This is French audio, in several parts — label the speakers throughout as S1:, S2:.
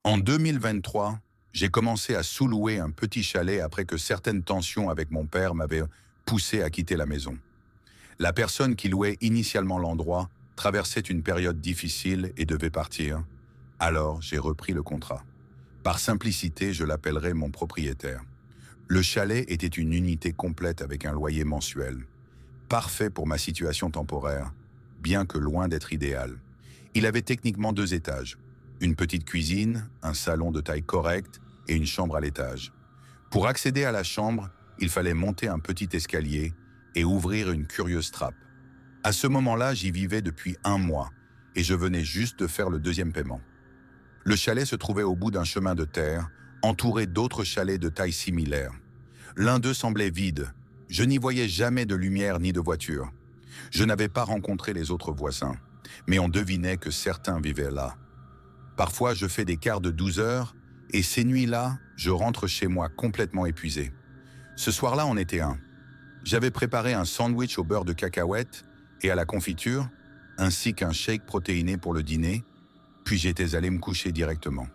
S1: En 2023, j'ai commencé à sous-louer un petit chalet après que certaines tensions avec mon père m'avaient poussé à quitter la maison. La personne qui louait initialement l'endroit traversait une période difficile et devait partir. Alors, j'ai repris le contrat. Par simplicité, je l'appellerai mon propriétaire. Le chalet était une unité complète avec un loyer mensuel. Parfait pour ma situation temporaire, bien que loin d'être idéal. Il avait techniquement 2 étages. Une petite cuisine, un salon de taille correcte et une chambre à l'étage. Pour accéder à la chambre, il fallait monter un petit escalier et ouvrir une curieuse trappe. À ce moment-là, j'y vivais depuis 1 mois et je venais juste de faire le deuxième paiement. Le chalet se trouvait au bout d'un chemin de terre, entouré d'autres chalets de taille similaire. L'un d'eux semblait vide. Je n'y voyais jamais de lumière ni de voiture. Je n'avais pas rencontré les autres voisins, mais on devinait que certains vivaient là. Parfois, je fais des quarts de 12 heures et ces nuits-là, je rentre chez moi complètement épuisé. Ce soir-là en était un. J'avais préparé un sandwich au beurre de cacahuète et à la confiture, ainsi qu'un shake protéiné pour le dîner, puis j'étais allé me coucher directement.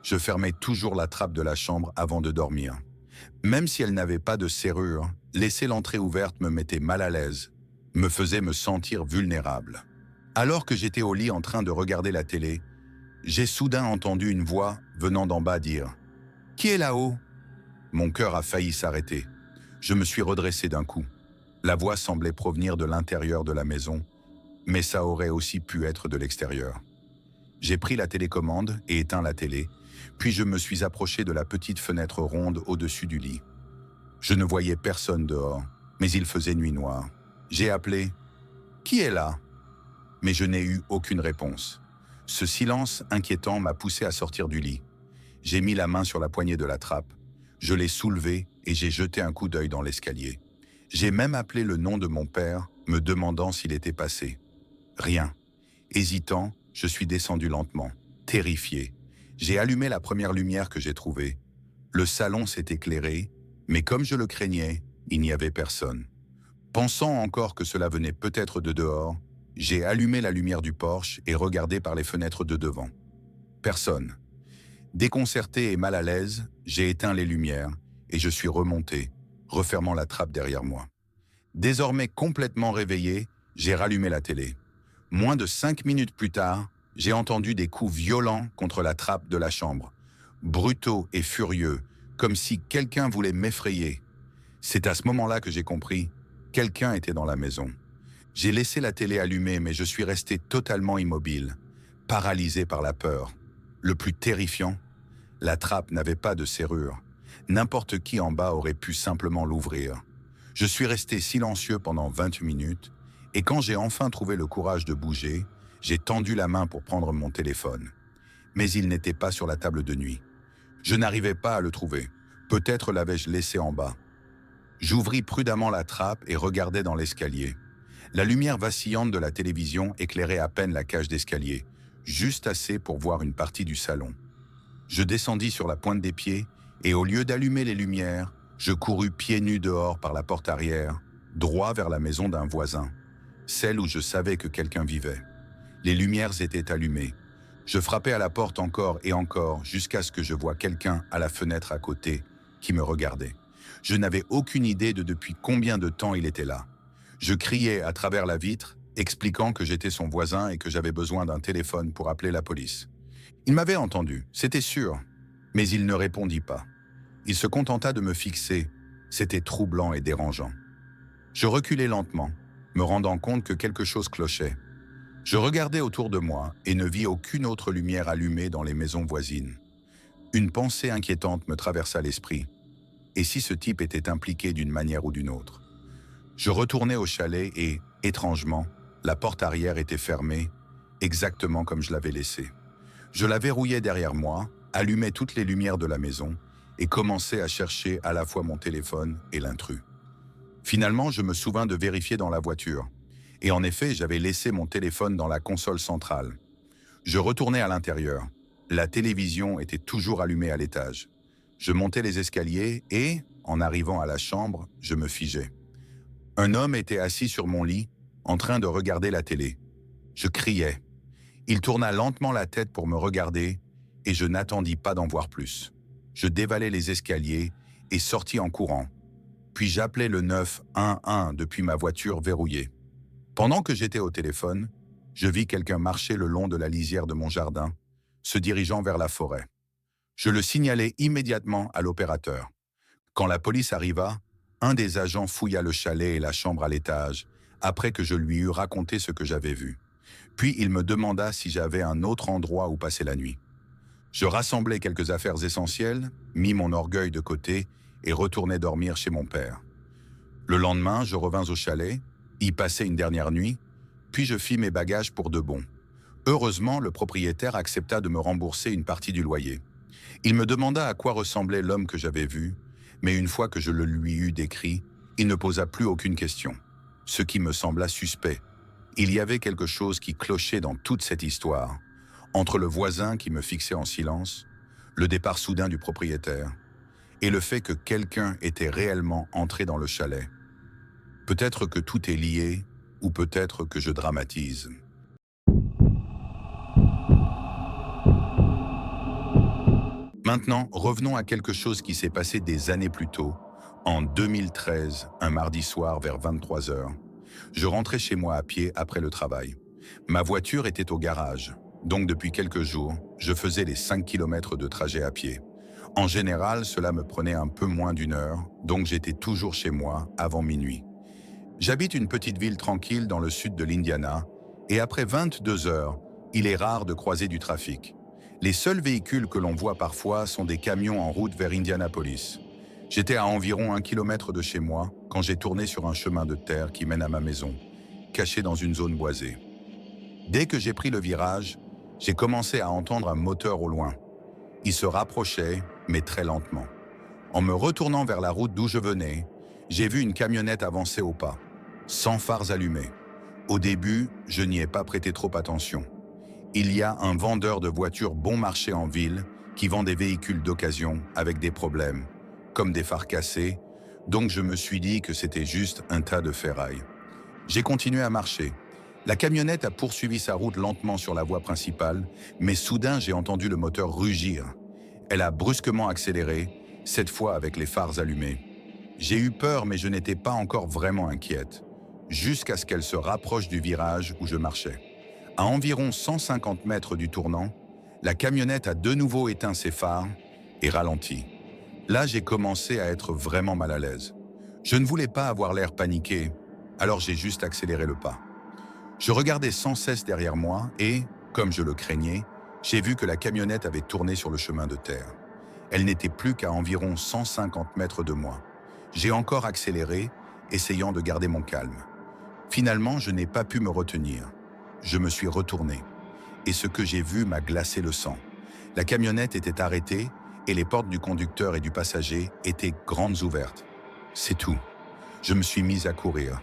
S1: Je fermais toujours la trappe de la chambre avant de dormir. Même si elle n'avait pas de serrure, laisser l'entrée ouverte me mettait mal à l'aise, me faisait me sentir vulnérable. Alors que j'étais au lit en train de regarder la télé, j'ai soudain entendu une voix venant d'en bas dire « Qui est là-haut ?» Mon cœur a failli s'arrêter. Je me suis redressé d'un coup. La voix semblait provenir de l'intérieur de la maison, mais ça aurait aussi pu être de l'extérieur. J'ai pris la télécommande et éteint la télé, puis je me suis approché de la petite fenêtre ronde au-dessus du lit. Je ne voyais personne dehors, mais il faisait nuit noire. J'ai appelé « Qui est là ?» Mais je n'ai eu aucune réponse. Ce silence inquiétant m'a poussé à sortir du lit. J'ai mis la main sur la poignée de la trappe, je l'ai soulevée et j'ai jeté un coup d'œil dans l'escalier. J'ai même appelé le nom de mon père, me demandant s'il était passé. Rien. Hésitant, je suis descendu lentement, terrifié. J'ai allumé la première lumière que j'ai trouvée. Le salon s'est éclairé, mais comme je le craignais, il n'y avait personne. Pensant encore que cela venait peut-être de dehors, j'ai allumé la lumière du porche et regardé par les fenêtres de devant. Personne. Déconcerté et mal à l'aise, j'ai éteint les lumières et je suis remonté, refermant la trappe derrière moi. Désormais complètement réveillé, j'ai rallumé la télé. Moins de 5 minutes plus tard, j'ai entendu des coups violents contre la trappe de la chambre, brutaux et furieux, comme si quelqu'un voulait m'effrayer. C'est à ce moment-là que j'ai compris, quelqu'un était dans la maison. J'ai laissé la télé allumée, mais je suis resté totalement immobile, paralysé par la peur. Le plus terrifiant, la trappe n'avait pas de serrure. N'importe qui en bas aurait pu simplement l'ouvrir. Je suis resté silencieux pendant 20 minutes, et quand j'ai enfin trouvé le courage de bouger, j'ai tendu la main pour prendre mon téléphone. Mais il n'était pas sur la table de nuit. Je n'arrivais pas à le trouver. Peut-être l'avais-je laissé en bas. J'ouvris prudemment la trappe et regardai dans l'escalier. La lumière vacillante de la télévision éclairait à peine la cage d'escalier, juste assez pour voir une partie du salon. Je descendis sur la pointe des pieds et au lieu d'allumer les lumières, je courus pieds nus dehors par la porte arrière, droit vers la maison d'un voisin, celle où je savais que quelqu'un vivait. Les lumières étaient allumées. Je frappais à la porte encore et encore jusqu'à ce que je voie quelqu'un à la fenêtre à côté qui me regardait. Je n'avais aucune idée de depuis combien de temps il était là. Je criais à travers la vitre, expliquant que j'étais son voisin et que j'avais besoin d'un téléphone pour appeler la police. Il m'avait entendu, c'était sûr, mais il ne répondit pas. Il se contenta de me fixer, c'était troublant et dérangeant. Je reculai lentement, me rendant compte que quelque chose clochait. Je regardai autour de moi et ne vis aucune autre lumière allumée dans les maisons voisines. Une pensée inquiétante me traversa l'esprit. Et si ce type était impliqué d'une manière ou d'une autre? Je retournai au chalet et, étrangement, la porte arrière était fermée, exactement comme je l'avais laissée. Je la verrouillai derrière moi, allumai toutes les lumières de la maison et commençai à chercher à la fois mon téléphone et l'intrus. Finalement, je me souvins de vérifier dans la voiture. Et en effet, j'avais laissé mon téléphone dans la console centrale. Je retournai à l'intérieur. La télévision était toujours allumée à l'étage. Je montai les escaliers et, en arrivant à la chambre, je me figeai. Un homme était assis sur mon lit, en train de regarder la télé. Je criais. Il tourna lentement la tête pour me regarder, et je n'attendis pas d'en voir plus. Je dévalai les escaliers et sortis en courant. Puis j'appelai le 911 depuis ma voiture verrouillée. Pendant que j'étais au téléphone, je vis quelqu'un marcher le long de la lisière de mon jardin, se dirigeant vers la forêt. Je le signalai immédiatement à l'opérateur. Quand la police arriva, un des agents fouilla le chalet et la chambre à l'étage, après que je lui eus raconté ce que j'avais vu. Puis il me demanda si j'avais un autre endroit où passer la nuit. Je rassemblai quelques affaires essentielles, mis mon orgueil de côté et retournai dormir chez mon père. Le lendemain, je revins au chalet, y passai une dernière nuit, puis je fis mes bagages pour de bon. Heureusement, le propriétaire accepta de me rembourser une partie du loyer. Il me demanda à quoi ressemblait l'homme que j'avais vu, mais une fois que je le lui eus décrit, il ne posa plus aucune question, ce qui me sembla suspect. Il y avait quelque chose qui clochait dans toute cette histoire, entre le voisin qui me fixait en silence, le départ soudain du propriétaire, et le fait que quelqu'un était réellement entré dans le chalet. Peut-être que tout est lié, ou peut-être que je dramatise. Maintenant, revenons à quelque chose qui s'est passé des années plus tôt, en 2013, un mardi soir vers 23 heures. Je rentrais chez moi à pied après le travail. Ma voiture était au garage, donc depuis quelques jours, je faisais les 5 km de trajet à pied. En général, cela me prenait un peu moins d'une heure, donc j'étais toujours chez moi avant minuit. J'habite une petite ville tranquille dans le sud de l'Indiana, et après 22 heures, il est rare de croiser du trafic. Les seuls véhicules que l'on voit parfois sont des camions en route vers Indianapolis. J'étais à environ 1 kilomètre de chez moi quand j'ai tourné sur un chemin de terre qui mène à ma maison, caché dans une zone boisée. Dès que j'ai pris le virage, j'ai commencé à entendre un moteur au loin. Il se rapprochait, mais très lentement. En me retournant vers la route d'où je venais, j'ai vu une camionnette avancer au pas, sans phares allumés. Au début, je n'y ai pas prêté trop attention. Il y a un vendeur de voitures bon marché en ville qui vend des véhicules d'occasion avec des problèmes, comme des phares cassés, donc je me suis dit que c'était juste un tas de ferraille. J'ai continué à marcher. La camionnette a poursuivi sa route lentement sur la voie principale, mais soudain j'ai entendu le moteur rugir. Elle a brusquement accéléré, cette fois avec les phares allumés. J'ai eu peur, mais je n'étais pas encore vraiment inquiète, jusqu'à ce qu'elle se rapproche du virage où je marchais. À environ 150 mètres du tournant, la camionnette a de nouveau éteint ses phares et ralenti. Là, j'ai commencé à être vraiment mal à l'aise. Je ne voulais pas avoir l'air paniqué, alors j'ai juste accéléré le pas. Je regardais sans cesse derrière moi et, comme je le craignais, j'ai vu que la camionnette avait tourné sur le chemin de terre. Elle n'était plus qu'à environ 150 mètres de moi. J'ai encore accéléré, essayant de garder mon calme. Finalement, je n'ai pas pu me retenir. Je me suis retourné. Et ce que j'ai vu m'a glacé le sang. La camionnette était arrêtée et les portes du conducteur et du passager étaient grandes ouvertes. C'est tout. Je me suis mise à courir.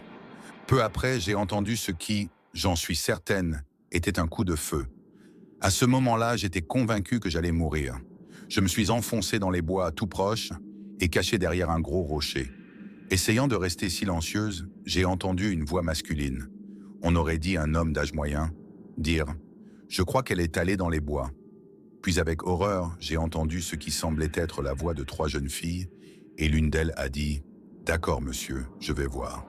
S1: Peu après, j'ai entendu ce qui, j'en suis certaine, était un coup de feu. À ce moment-là, j'étais convaincu que j'allais mourir. Je me suis enfoncé dans les bois tout proches et caché derrière un gros rocher. Essayant de rester silencieuse, j'ai entendu une voix masculine. On aurait dit un homme d'âge moyen, dire « Je crois qu'elle est allée dans les bois ». Puis avec horreur, j'ai entendu ce qui semblait être la voix de 3 jeunes filles, et l'une d'elles a dit « D'accord, monsieur, je vais voir ».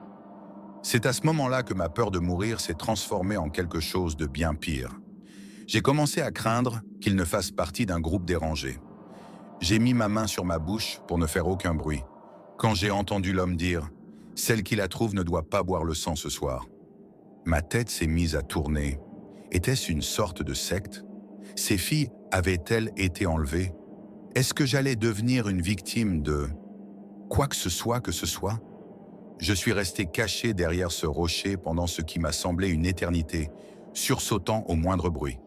S1: C'est à ce moment-là que ma peur de mourir s'est transformée en quelque chose de bien pire. J'ai commencé à craindre qu'il ne fasse partie d'un groupe dérangé. J'ai mis ma main sur ma bouche pour ne faire aucun bruit, quand j'ai entendu l'homme dire « Celle qui la trouve ne doit pas boire le sang ce soir ». Ma tête s'est mise à tourner. Était-ce une sorte de secte? Ces filles avaient-elles été enlevées? Est-ce que j'allais devenir une victime de quoi que ce soit que ce soit? Je suis resté caché derrière ce rocher pendant ce qui m'a semblé une éternité, sursautant au moindre bruit.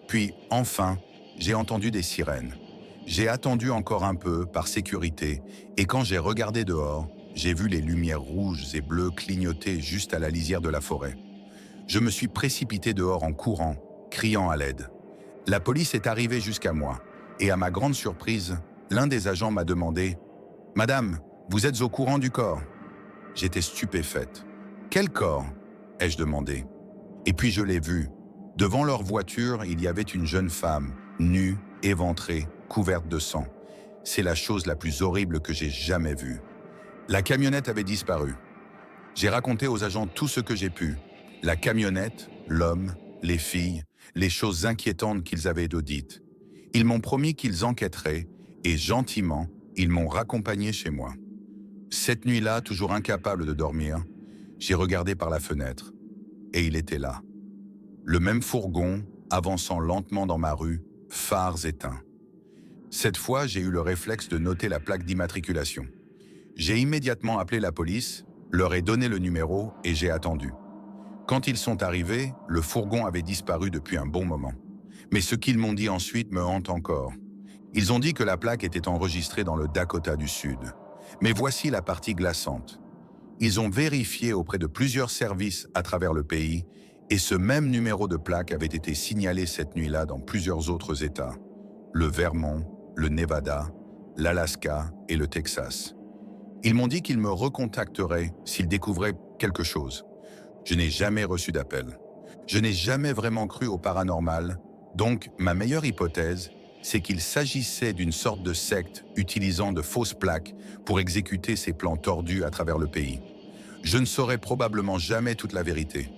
S1: Puis, enfin, j'ai entendu des sirènes. J'ai attendu encore un peu, par sécurité, et quand j'ai regardé dehors, j'ai vu les lumières rouges et bleues clignoter juste à la lisière de la forêt. Je me suis précipité dehors en courant, criant à l'aide. La police est arrivée jusqu'à moi, et à ma grande surprise, l'un des agents m'a demandé « Madame, vous êtes au courant du corps ?» J'étais stupéfaite. « Quel corps ?» ai-je demandé. Et puis je l'ai vu. Devant leur voiture, il y avait une jeune femme, nue, éventrée, couverte de sang. C'est la chose la plus horrible que j'ai jamais vue. La camionnette avait disparu. J'ai raconté aux agents tout ce que j'ai pu. La camionnette, l'homme, les filles, les choses inquiétantes qu'ils avaient dites. Ils m'ont promis qu'ils enquêteraient et gentiment, ils m'ont raccompagné chez moi. Cette nuit-là, toujours incapable de dormir, j'ai regardé par la fenêtre et il était là. Le même fourgon, avançant lentement dans ma rue, phares éteints. Cette fois, j'ai eu le réflexe de noter la plaque d'immatriculation. J'ai immédiatement appelé la police, leur ai donné le numéro et j'ai attendu. Quand ils sont arrivés, le fourgon avait disparu depuis un bon moment. Mais ce qu'ils m'ont dit ensuite me hante encore. Ils ont dit que la plaque était enregistrée dans le Dakota du Sud. Mais voici la partie glaçante. Ils ont vérifié auprès de plusieurs services à travers le pays et ce même numéro de plaque avait été signalé cette nuit-là dans plusieurs autres États. Le Vermont, le Nevada, l'Alaska et le Texas. Ils m'ont dit qu'ils me recontacteraient s'ils découvraient quelque chose. Je n'ai jamais reçu d'appel. Je n'ai jamais vraiment cru au paranormal, donc ma meilleure hypothèse, c'est qu'il s'agissait d'une sorte de secte utilisant de fausses plaques pour exécuter ses plans tordus à travers le pays. Je ne saurai probablement jamais toute la vérité.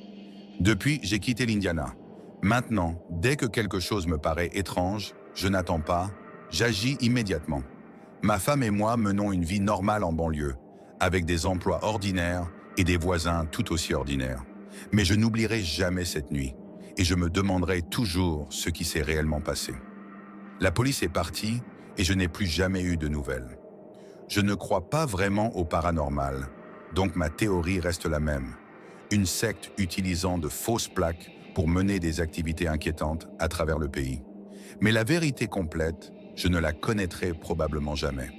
S1: Depuis, j'ai quitté l'Indiana. Maintenant, dès que quelque chose me paraît étrange, je n'attends pas, j'agis immédiatement. Ma femme et moi menons une vie normale en banlieue, avec des emplois ordinaires et des voisins tout aussi ordinaires. Mais je n'oublierai jamais cette nuit, et je me demanderai toujours ce qui s'est réellement passé. La police est partie, et je n'ai plus jamais eu de nouvelles. Je ne crois pas vraiment au paranormal, donc ma théorie reste la même. Une secte utilisant de fausses plaques pour mener des activités inquiétantes à travers le pays. Mais la vérité complète, je ne la connaîtrai probablement jamais.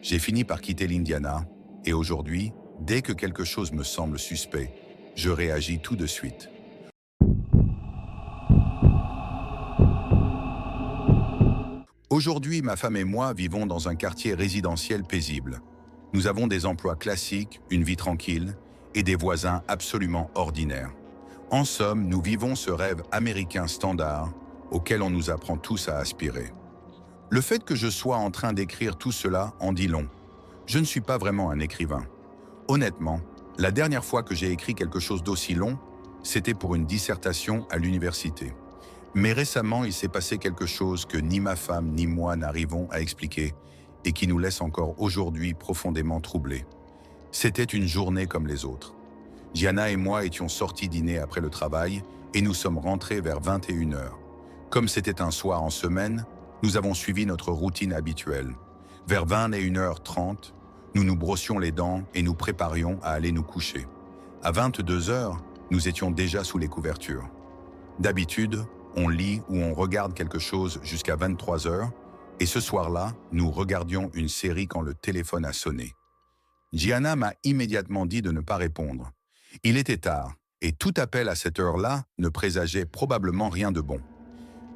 S1: J'ai fini par quitter l'Indiana, et aujourd'hui, dès que quelque chose me semble suspect, je réagis tout de suite. Aujourd'hui, ma femme et moi vivons dans un quartier résidentiel paisible. Nous avons des emplois classiques, une vie tranquille et des voisins absolument ordinaires. En somme, nous vivons ce rêve américain standard auquel on nous apprend tous à aspirer. Le fait que je sois en train d'écrire tout cela en dit long. Je ne suis pas vraiment un écrivain. Honnêtement, la dernière fois que j'ai écrit quelque chose d'aussi long, c'était pour une dissertation à l'université. Mais récemment, il s'est passé quelque chose que ni ma femme ni moi n'arrivons à expliquer et qui nous laisse encore aujourd'hui profondément troublés. C'était une journée comme les autres. Gianna et moi étions sortis dîner après le travail et nous sommes rentrés vers 21 heures. Comme c'était un soir en semaine, nous avons suivi notre routine habituelle. Vers 21h30, nous nous brossions les dents et nous préparions à aller nous coucher. À 22 heures, nous étions déjà sous les couvertures. D'habitude, on lit ou on regarde quelque chose jusqu'à 23 heures, et ce soir-là, nous regardions une série quand le téléphone a sonné. Gianna m'a immédiatement dit de ne pas répondre. Il était tard, et tout appel à cette heure-là ne présageait probablement rien de bon.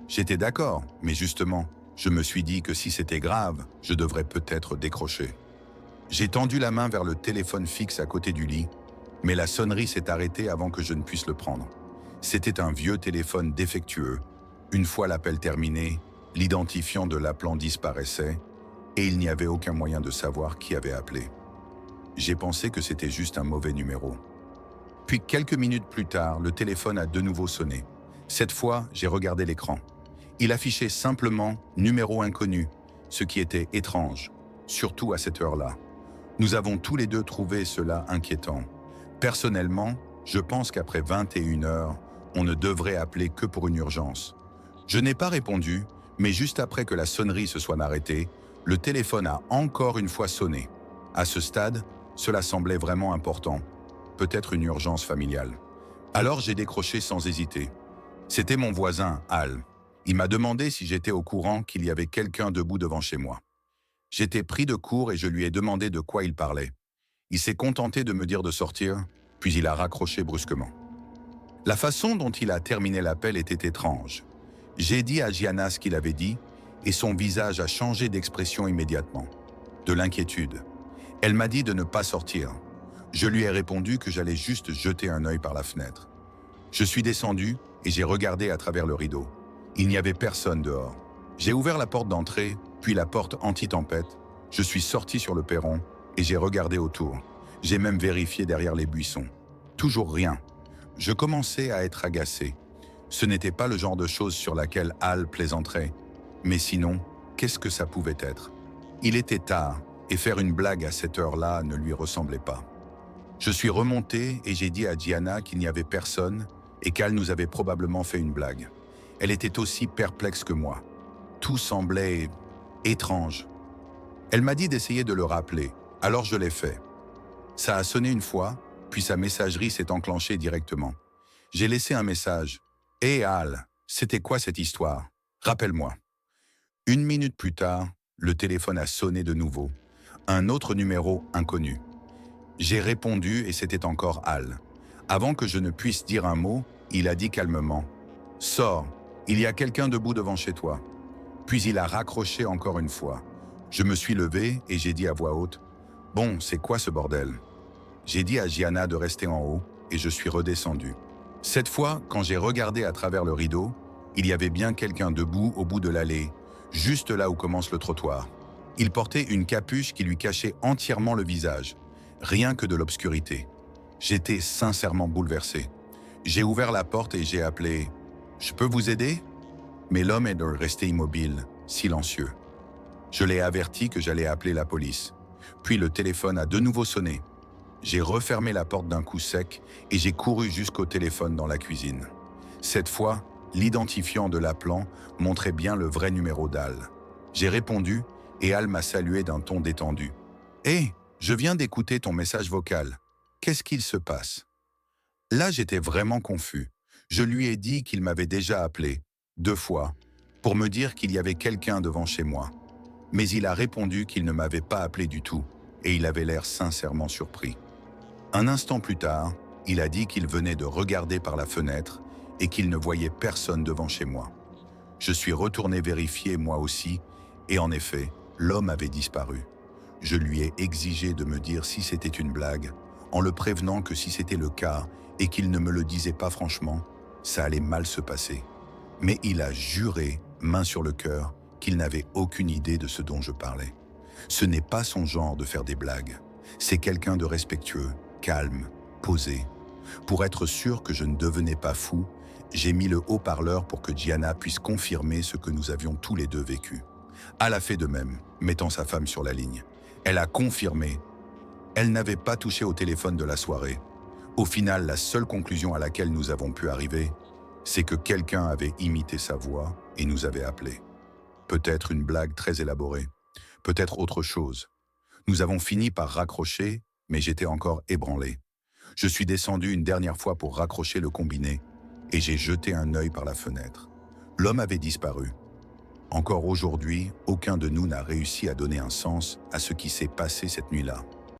S1: J'étais d'accord, mais justement, je me suis dit que si c'était grave, je devrais peut-être décrocher. J'ai tendu la main vers le téléphone fixe à côté du lit, mais la sonnerie s'est arrêtée avant que je ne puisse le prendre. C'était un vieux téléphone défectueux. Une fois l'appel terminé, l'identifiant de l'appelant disparaissait et il n'y avait aucun moyen de savoir qui avait appelé. J'ai pensé que c'était juste un mauvais numéro. Puis quelques minutes plus tard, le téléphone a de nouveau sonné. Cette fois, j'ai regardé l'écran. Il affichait simplement « numéro inconnu », ce qui était étrange, surtout à cette heure-là. Nous avons tous les deux trouvé cela inquiétant. Personnellement, je pense qu'après 21 heures, on ne devrait appeler que pour une urgence. Je n'ai pas répondu, mais juste après que la sonnerie se soit arrêtée, le téléphone a encore une fois sonné. À ce stade, cela semblait vraiment important, peut-être une urgence familiale. Alors j'ai décroché sans hésiter. C'était mon voisin, Al. Il m'a demandé si j'étais au courant qu'il y avait quelqu'un debout devant chez moi. J'étais pris de court et je lui ai demandé de quoi il parlait. Il s'est contenté de me dire de sortir, puis il a raccroché brusquement. La façon dont il a terminé l'appel était étrange. J'ai dit à Gianna ce qu'il avait dit, et son visage a changé d'expression immédiatement. De l'inquiétude. Elle m'a dit de ne pas sortir. Je lui ai répondu que j'allais juste jeter un œil par la fenêtre. Je suis descendu et j'ai regardé à travers le rideau. Il n'y avait personne dehors. J'ai ouvert la porte d'entrée, puis la porte anti-tempête. Je suis sorti sur le perron et j'ai regardé autour. J'ai même vérifié derrière les buissons. Toujours rien. Je commençais à être agacé. Ce n'était pas le genre de chose sur laquelle Al plaisanterait. Mais sinon, qu'est-ce que ça pouvait être? Il était tard, et faire une blague à cette heure-là ne lui ressemblait pas. Je suis remonté et j'ai dit à Gianna qu'il n'y avait personne et qu'Al nous avait probablement fait une blague. Elle était aussi perplexe que moi. Tout semblait étrange. Elle m'a dit d'essayer de le rappeler, alors je l'ai fait. Ça a sonné une fois, puis sa messagerie s'est enclenchée directement. J'ai laissé un message. « Hé Al, c'était quoi cette histoire? Rappelle-moi. » 1 minute plus tard, le téléphone a sonné de nouveau. Un autre numéro inconnu. J'ai répondu et c'était encore Al. Avant que je ne puisse dire un mot, il a dit calmement « Sors, il y a quelqu'un debout devant chez toi. » Puis il a raccroché encore une fois. Je me suis levé et j'ai dit à voix haute « Bon, c'est quoi ce bordel ?» J'ai dit à Gianna de rester en haut et je suis redescendu. Cette fois, quand j'ai regardé à travers le rideau, il y avait bien quelqu'un debout au bout de l'allée, juste là où commence le trottoir. Il portait une capuche qui lui cachait entièrement le visage, rien que de l'obscurité. J'étais sincèrement bouleversé. J'ai ouvert la porte et j'ai appelé « Je peux vous aider ?» Mais l'homme est resté immobile, silencieux. Je l'ai averti que j'allais appeler la police. Puis le téléphone a de nouveau sonné. J'ai refermé la porte d'un coup sec et j'ai couru jusqu'au téléphone dans la cuisine. Cette fois, l'identifiant de l'appelant montrait bien le vrai numéro d'Al. J'ai répondu et Al m'a salué d'un ton détendu. « Hé, je viens d'écouter ton message vocal. Qu'est-ce qu'il se passe ?» Là, j'étais vraiment confus. Je lui ai dit qu'il m'avait déjà appelé, 2 fois, pour me dire qu'il y avait quelqu'un devant chez moi. Mais il a répondu qu'il ne m'avait pas appelé du tout et il avait l'air sincèrement surpris. Un instant plus tard, il a dit qu'il venait de regarder par la fenêtre et qu'il ne voyait personne devant chez moi. Je suis retourné vérifier moi aussi et en effet, l'homme avait disparu. Je lui ai exigé de me dire si c'était une blague, en le prévenant que si c'était le cas et qu'il ne me le disait pas franchement, ça allait mal se passer. Mais il a juré, main sur le cœur, qu'il n'avait aucune idée de ce dont je parlais. Ce n'est pas son genre de faire des blagues. C'est quelqu'un de respectueux, calme, posé. Pour être sûr que je ne devenais pas fou, j'ai mis le haut-parleur pour que Gianna puisse confirmer ce que nous avions tous les deux vécu. Elle a fait de même, mettant sa femme sur la ligne. Elle a confirmé. Elle n'avait pas touché au téléphone de la soirée. Au final, la seule conclusion à laquelle nous avons pu arriver, c'est que quelqu'un avait imité sa voix et nous avait appelés. Peut-être une blague très élaborée, peut-être autre chose. Nous avons fini par raccrocher, mais j'étais encore ébranlé. Je suis descendu une dernière fois pour raccrocher le combiné et j'ai jeté un œil par la fenêtre. L'homme avait disparu. Encore aujourd'hui, aucun de nous n'a réussi à donner un sens à ce qui s'est passé cette nuit-là.